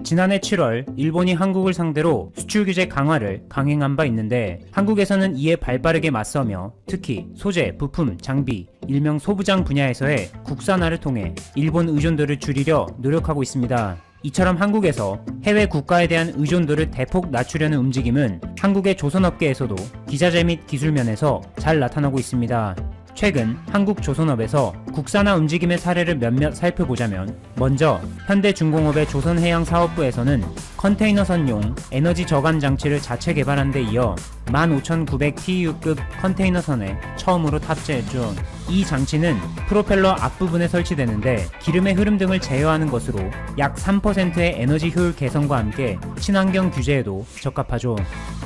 지난해 7월 일본이 한국을 상대로 수출 규제 강화를 강행한 바 있는데 한국에서는 이에 발빠르게 맞서며 특히 소재, 부품, 장비, 일명 소부장 분야에서의 국산화를 통해 일본 의존도를 줄이려 노력하고 있습니다. 이처럼 한국에서 해외 국가에 대한 의존도를 대폭 낮추려는 움직임은 한국의 조선업계에서도 기자재 및 기술면에서 잘 나타나고 있습니다. 최근 한국조선업에서 국산화 움직임의 사례를 몇몇 살펴보자면 먼저 현대중공업의 조선해양사업부에서는 컨테이너선용 에너지 저감 장치를 자체 개발한 데 이어 15900TEU급 컨테이너선에 처음으로 탑재했죠. 이 장치는 프로펠러 앞부분에 설치되는데 기름의 흐름 등을 제어하는 것으로 약 3%의 에너지 효율 개선과 함께 친환경 규제에도 적합하죠.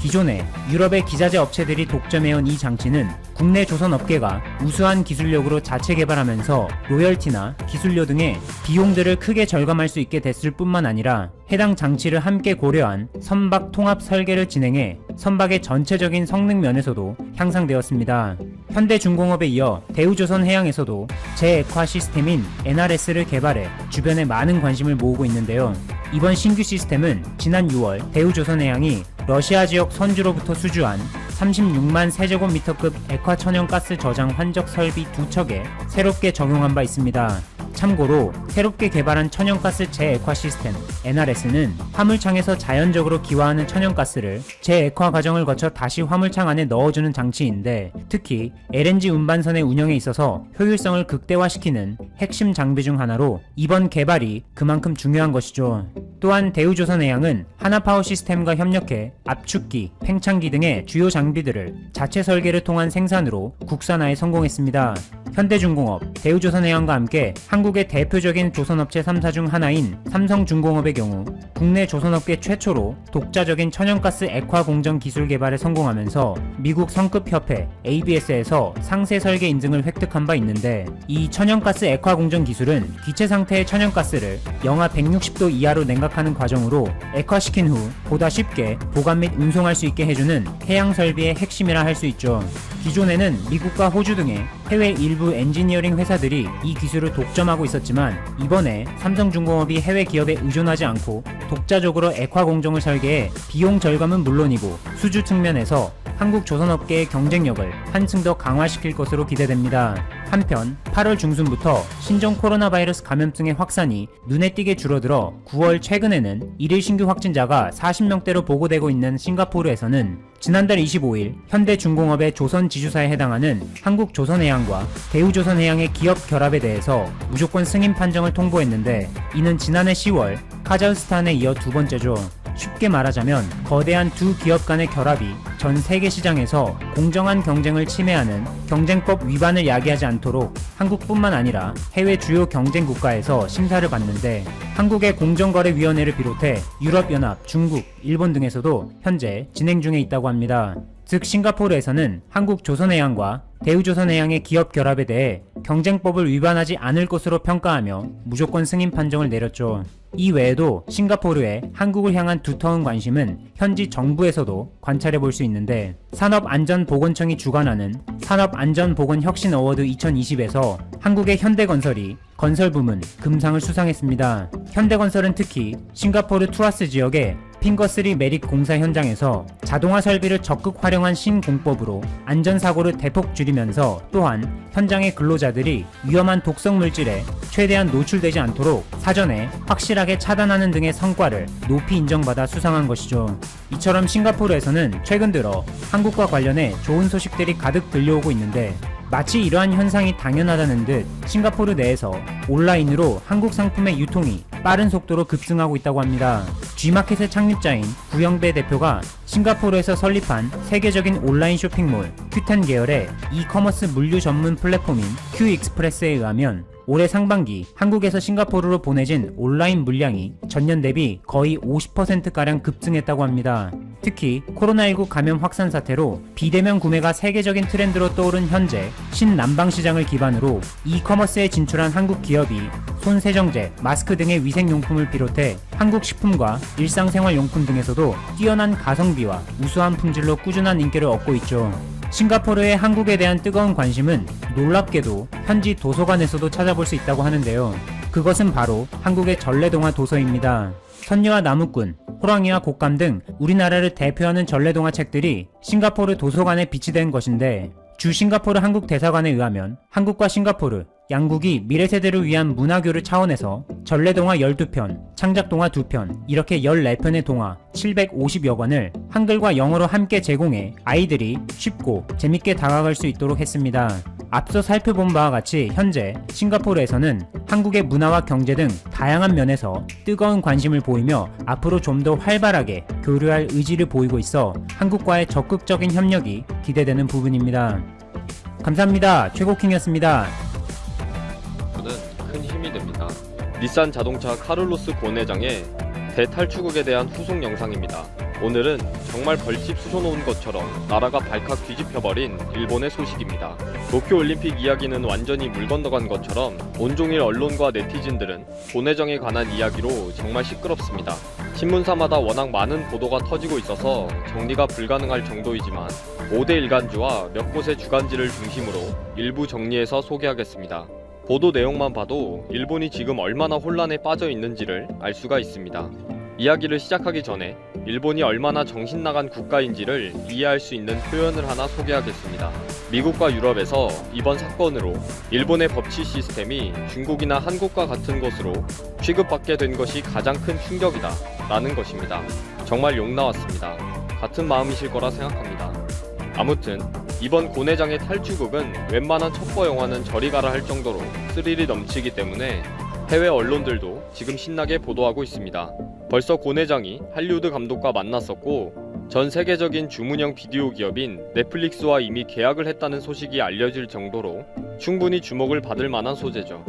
기존에 유럽의 기자재 업체들이 독점해온 이 장치는 국내 조선업계가 우수한 기술력으로 자체 개발하면서 로열티나 기술료 등의 비용들을 크게 절감할 수 있게 됐을 뿐만 아니라 해당 장치를 함께 고려한 선박 통합 설계를 진행해 선박의 전체적인 성능 면에서도 향상되었습니다. 현대중공업에 이어 대우조선해양에서도 제액화 시스템인 NRS를 개발해 주변에 많은 관심을 모으고 있는데요. 이번 신규 시스템은 지난 6월 대우조선해양이 러시아 지역 선주로부터 수주한 36만 세제곱미터급 액화 천연가스 저장 환적 설비 2척에 새롭게 적용한 바 있습니다. 참고로 새롭게 개발한 천연가스 재액화 시스템 NRS는 화물창에서 자연적으로 기화하는 천연가스를 재액화 과정을 거쳐 다시 화물창 안에 넣어주는 장치인데 특히 LNG 운반선의 운영에 있어서 효율성을 극대화시키는 핵심 장비 중 하나로 이번 개발이 그만큼 중요한 것이죠. 또한 대우조선해양은 하나파워 시스템과 협력해 압축기, 팽창기 등의 주요 장비들을 자체 설계를 통한 생산으로 국산화에 성공했습니다. 현대중공업, 대우조선해양과 함께 한국의 대표적인 조선업체 3사 중 하나인 삼성중공업의 경우 국내 조선업계 최초로 독자적인 천연가스 액화 공정 기술 개발에 성공하면서 미국 성급협회 ABS에서 상세 설계 인증을 획득한 바 있는데 이 천연가스 액화 공정 기술은 기체 상태의 천연가스를 영하 160도 이하로 냉각하는 과정으로 액화시킨 후 보다 쉽게 보관 및 운송할 수 있게 해주는 해양 설비의 핵심이라 할 수 있죠. 기존에는 미국과 호주 등의 해외 일부 엔지니어링 회사들이 이 기술을 독점하고 있었지만 이번에 삼성중공업이 해외 기업에 의존하지 않고 독자적으로 액화 공정을 설계해 비용 절감은 물론이고 수주 측면에서 한국 조선업계의 경쟁력을 한층 더 강화시킬 것으로 기대됩니다. 한편 8월 중순부터 신종 코로나 바이러스 감염증의 확산이 눈에 띄게 줄어들어 9월 최근에는 일일 신규 확진자가 40명대로 보고되고 있는 싱가포르에서는 지난달 25일 현대중공업의 조선지주사에 해당하는 한국조선해양과 대우조선해양의 기업 결합에 대해서 무조건 승인 판정을 통보했는데 이는 지난해 10월 카자흐스탄에 이어 두 번째죠. 쉽게 말하자면 거대한 두 기업 간의 결합이 전 세계 시장에서 공정한 경쟁을 침해하는 경쟁법 위반을 야기하지 않도록 한국뿐만 아니라 해외 주요 경쟁 국가에서 심사를 받는데 한국의 공정거래위원회를 비롯해 유럽연합, 중국, 일본 등에서도 현재 진행 중에 있다고 합니다. 즉 싱가포르에서는 한국조선해양과 대우조선해양의 기업 결합에 대해 경쟁법을 위반하지 않을 것으로 평가하며 무조건 승인 판정을 내렸죠. 이 외에도 싱가포르의 한국을 향한 두터운 관심은 현지 정부에서도 관찰해 볼 수 있는데 산업안전보건청이 주관하는 산업안전보건혁신 어워드 2020에서 한국의 현대건설이 건설부문 금상을 수상했습니다. 현대건설은 특히 싱가포르 투아스 지역의 핑거3 메릭 공사 현장에서 자동화 설비를 적극 활용한 신공법으로 안전사고를 대폭 줄이면서 또한 현장의 근로자들이 위험한 독성 물질에 최대한 노출되지 않도록 사전에 확실하게 차단하는 등의 성과를 높이 인정받아 수상한 것이죠. 이처럼 싱가포르에서는 최근 들어 한국과 관련해 좋은 소식들이 가득 들려오고 있는데 마치 이러한 현상이 당연하다는 듯 싱가포르 내에서 온라인으로 한국 상품의 유통이 빠른 속도로 급증하고 있다고 합니다. G마켓의 창립자인 구영배 대표가 싱가포르에서 설립한 세계적인 온라인 쇼핑몰 Q10 계열의 이커머스 물류 전문 플랫폼인 Q익스프레스에 의하면 올해 상반기 한국에서 싱가포르로 보내진 온라인 물량이 전년 대비 거의 50%가량 급증했다고 합니다. 특히 코로나19 감염 확산 사태로 비대면 구매가 세계적인 트렌드로 떠오른 현재 신남방시장을 기반으로 이커머스에 진출한 한국 기업이 손세정제, 마스크 등의 위생용품을 비롯해 한국 식품과 일상생활용품 등에서도 뛰어난 가성비와 우수한 품질로 꾸준한 인기를 얻고 있죠. 싱가포르의 한국에 대한 뜨거운 관심은 놀랍게도 현지 도서관에서도 찾아볼 수 있다고 하는데요. 그것은 바로 한국의 전래동화 도서입니다. 선녀와 나무꾼, 호랑이와 곶감 등 우리나라를 대표하는 전래동화책들이 싱가포르 도서관에 비치된 것인데, 주 싱가포르 한국 대사관에 의하면 한국과 싱가포르 양국이 미래 세대를 위한 문화교류 차원에서 전래동화 12편, 창작동화 2편, 이렇게 14편의 동화 750여 권을 한글과 영어로 함께 제공해 아이들이 쉽고 재밌게 다가갈 수 있도록 했습니다. 앞서 살펴본 바와 같이 현재 싱가포르에서는 한국의 문화와 경제 등 다양한 면에서 뜨거운 관심을 보이며 앞으로 좀 더 활발하게 교류할 의지를 보이고 있어 한국과의 적극적인 협력이 기대되는 부분입니다. 감사합니다. 최고킹이었습니다. 큰 힘이 됩니다. 닛산 자동차 카를로스 곤 회장의 대탈출국에 대한 후속 영상입니다. 오늘은 정말 벌집 쑤셔놓은 것처럼 나라가 발칵 뒤집혀버린 일본의 소식입니다. 도쿄올림픽 이야기는 완전히 물 건너간 것처럼 온종일 언론과 네티즌들은 곤 회장에 관한 이야기로 정말 시끄럽습니다. 신문사마다 워낙 많은 보도가 터지고 있어서 정리가 불가능할 정도이지만 5대 일간지와 몇 곳의 주간지를 중심으로 일부 정리해서 소개하겠습니다. 보도 내용만 봐도 일본이 지금 얼마나 혼란에 빠져 있는지를 알 수가 있습니다. 이야기를 시작하기 전에 일본이 얼마나 정신나간 국가인지를 이해할 수 있는 표현을 하나 소개하겠습니다. 미국과 유럽에서 이번 사건으로 일본의 법치 시스템이 중국이나 한국과 같은 것으로 취급받게 된 것이 가장 큰 충격이다 라는 것입니다. 정말 욕 나왔습니다. 같은 마음이실 거라 생각합니다. 아무튼 이번 곤 회장의 탈출국은 웬만한 첩보 영화는 저리 가라 할 정도로 스릴이 넘치기 때문에 해외 언론들도 지금 신나게 보도하고 있습니다. 벌써 곤 회장이 할리우드 감독과 만났었고 전 세계적인 주문형 비디오 기업인 넷플릭스와 이미 계약을 했다는 소식이 알려질 정도로 충분히 주목을 받을 만한 소재죠.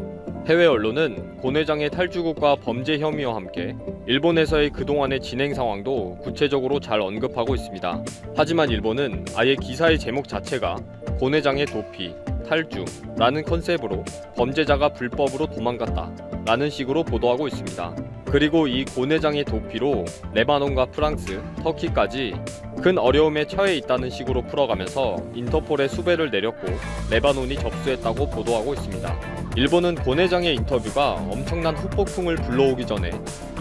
해외 언론은 곤 회장의 탈주국과 범죄 혐의와 함께 일본에서의 그동안의 진행 상황도 구체적으로 잘 언급하고 있습니다. 하지만 일본은 아예 기사의 제목 자체가 곤 회장의 도피, 탈주 라는 컨셉으로 범죄자가 불법으로 도망갔다 라는 식으로 보도하고 있습니다. 그리고 이 곤 회장의 도피로 레바논과 프랑스, 터키까지 큰 어려움에 처해 있다는 식으로 풀어가면서 인터폴에 수배를 내렸고 레바논이 접수했다고 보도하고 있습니다. 일본은 곤 회장의 인터뷰가 엄청난 후폭풍을 불러오기 전에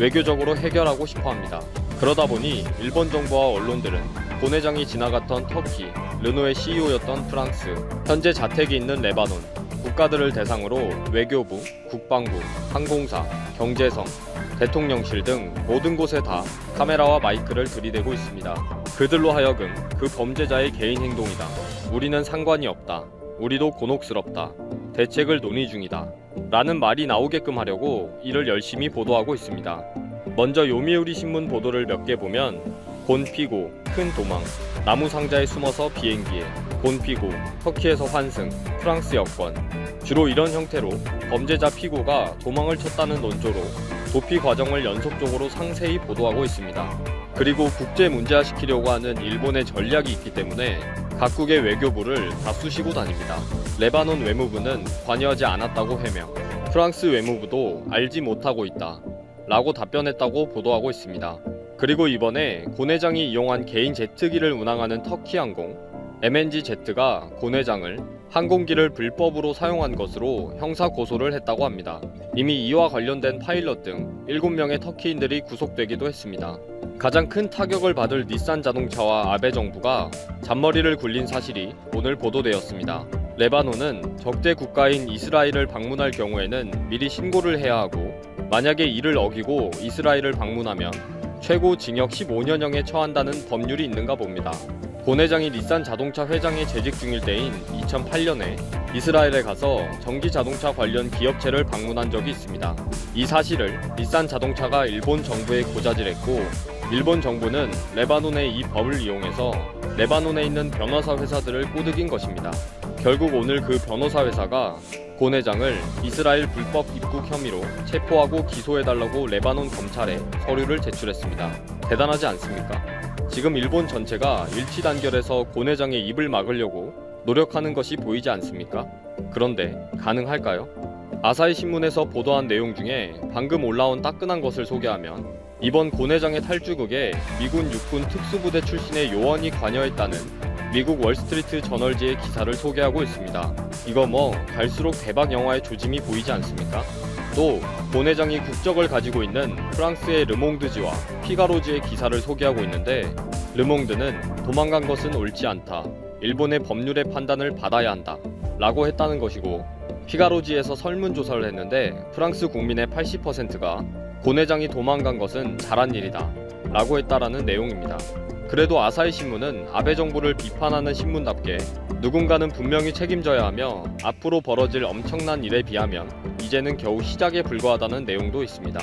외교적으로 해결하고 싶어합니다. 그러다 보니 일본 정부와 언론들은 곤 회장이 지나갔던 터키, 르노의 CEO였던 프랑스, 현재 자택이 있는 레바논, 국가들을 대상으로 외교부, 국방부, 항공사, 경제성, 대통령실 등 모든 곳에 다 카메라와 마이크를 들이대고 있습니다. 그들로 하여금 그 범죄자의 개인 행동이다. 우리는 상관이 없다. 우리도 곤혹스럽다. 대책을 논의 중이다. 라는 말이 나오게끔 하려고 이를 열심히 보도하고 있습니다. 먼저 요미우리 신문 보도를 몇 개 보면 곤 피고, 큰 도망, 나무 상자에 숨어서 비행기에, 곤 피고, 터키에서 환승, 프랑스 여권, 주로 이런 형태로 범죄자 피고가 도망을 쳤다는 논조로 도피 과정을 연속적으로 상세히 보도하고 있습니다. 그리고 국제 문제화시키려고 하는 일본의 전략이 있기 때문에 각국의 외교부를 다 쑤시고 다닙니다. 레바논 외무부는 관여하지 않았다고 해명, 프랑스 외무부도 알지 못하고 있다 라고 답변했다고 보도하고 있습니다. 그리고 이번에 곤 회장이 이용한 개인 제트기를 운항하는 터키항공 MNG제트가 곤 회장을 항공기를 불법으로 사용한 것으로 형사 고소를 했다고 합니다. 이미 이와 관련된 파일럿 등 7명의 터키인들이 구속되기도 했습니다. 가장 큰 타격을 받을 닛산 자동차와 아베 정부가 잔머리를 굴린 사실이 오늘 보도되었습니다. 레바논은 적대 국가인 이스라엘을 방문할 경우에는 미리 신고를 해야 하고 만약에 이를 어기고 이스라엘을 방문하면 최고 징역 15년형에 처한다는 법률이 있는가 봅니다. 곤 회장이 닛산 자동차 회장에 재직 중일 때인 2008년에 이스라엘에 가서 전기 자동차 관련 기업체를 방문한 적이 있습니다. 이 사실을 닛산 자동차가 일본 정부에 고자질했고 일본 정부는 레바논의 이 법을 이용해서 레바논에 있는 변호사 회사들을 꼬드긴 것입니다. 결국 오늘 그 변호사 회사가 곤 회장을 이스라엘 불법 입국 혐의로 체포하고 기소해달라고 레바논 검찰에 서류를 제출했습니다. 대단하지 않습니까? 지금 일본 전체가 일치단결해서 곤 회장의 입을 막으려고 노력하는 것이 보이지 않습니까? 그런데 가능할까요? 아사히 신문에서 보도한 내용 중에 방금 올라온 따끈한 것을 소개하면 이번 곤 회장의 탈주국에 미군 육군 특수부대 출신의 요원이 관여했다는 미국 월스트리트 저널지의 기사를 소개하고 있습니다. 이거 뭐 갈수록 대박 영화의 조짐이 보이지 않습니까? 또 고 내장이 국적을 가지고 있는 프랑스의 르몽드지와 피가로지의 기사를 소개하고 있는데, 르몽드는 도망간 것은 옳지 않다, 일본의 법률의 판단을 받아야 한다 라고 했다는 것이고, 피가로지에서 설문조사를 했는데 프랑스 국민의 80%가 고 내장이 도망간 것은 잘한 일이다 라고 했다라는 내용입니다. 그래도 아사히 신문은 아베 정부를 비판하는 신문답게 누군가는 분명히 책임져야 하며 앞으로 벌어질 엄청난 일에 비하면 이제는 겨우 시작에 불과하다는 내용도 있습니다.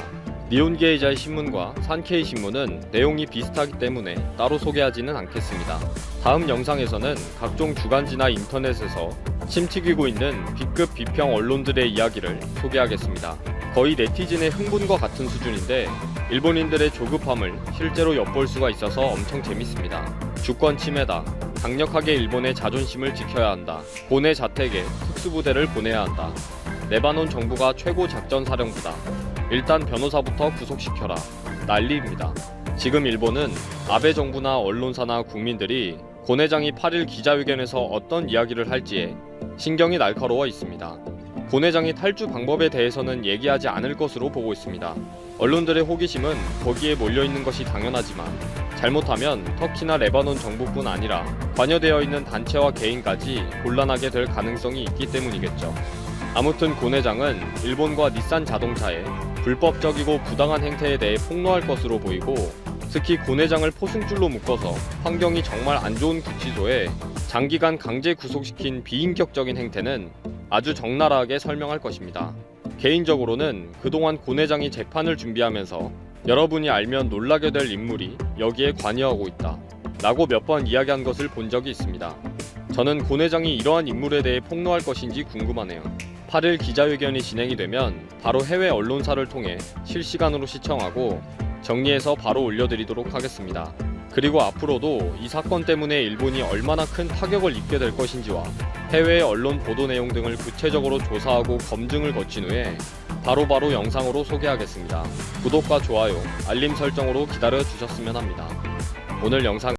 니혼게이자의 신문과 산케이 신문은 내용이 비슷하기 때문에 따로 소개하지는 않겠습니다. 다음 영상에서는 각종 주간지나 인터넷에서 침튀기고 있는 B급 비평 언론들의 이야기를 소개하겠습니다. 거의 네티즌의 흥분과 같은 수준인데 일본인들의 조급함을 실제로 엿볼 수가 있어서 엄청 재밌습니다. 주권 침해다, 강력하게 일본의 자존심을 지켜야 한다, 고내 자택에 특수부대를 보내야 한다, 레바논 정부가 최고 작전사령부다, 일단 변호사부터 구속시켜라, 난리입니다. 지금 일본은 아베 정부나 언론사나 국민들이 고 내장이 8일 기자회견에서 어떤 이야기를 할지에 신경이 날카로워 있습니다. 고 내장이 탈주 방법에 대해서는 얘기하지 않을 것으로 보고 있습니다. 언론들의 호기심은 거기에 몰려있는 것이 당연하지만 잘못하면 터키나 레바논 정부뿐 아니라 관여되어 있는 단체와 개인까지 곤란하게 될 가능성이 있기 때문이겠죠. 아무튼 고 내장은 일본과 닛산 자동차의 불법적이고 부당한 행태에 대해 폭로할 것으로 보이고, 특히 고 내장을 포승줄로 묶어서 환경이 정말 안 좋은 구치소에 장기간 강제 구속시킨 비인격적인 행태는 아주 적나라하게 설명할 것입니다. 개인적으로는 그동안 고 내장이 재판을 준비하면서 여러분이 알면 놀라게 될 인물이 여기에 관여하고 있다 라고 몇 번 이야기한 것을 본 적이 있습니다. 저는 고 내장이 이러한 인물에 대해 폭로할 것인지 궁금하네요. 8일 기자회견이 진행이 되면 바로 해외 언론사를 통해 실시간으로 시청하고 정리해서 바로 올려드리도록 하겠습니다. 그리고 앞으로도 이 사건 때문에 일본이 얼마나 큰 타격을 입게 될 것인지와 해외 언론 보도 내용 등을 구체적으로 조사하고 검증을 거친 후에 바로바로 영상으로 소개하겠습니다. 구독과 좋아요, 알림 설정으로 기다려 주셨으면 합니다. 오늘 영상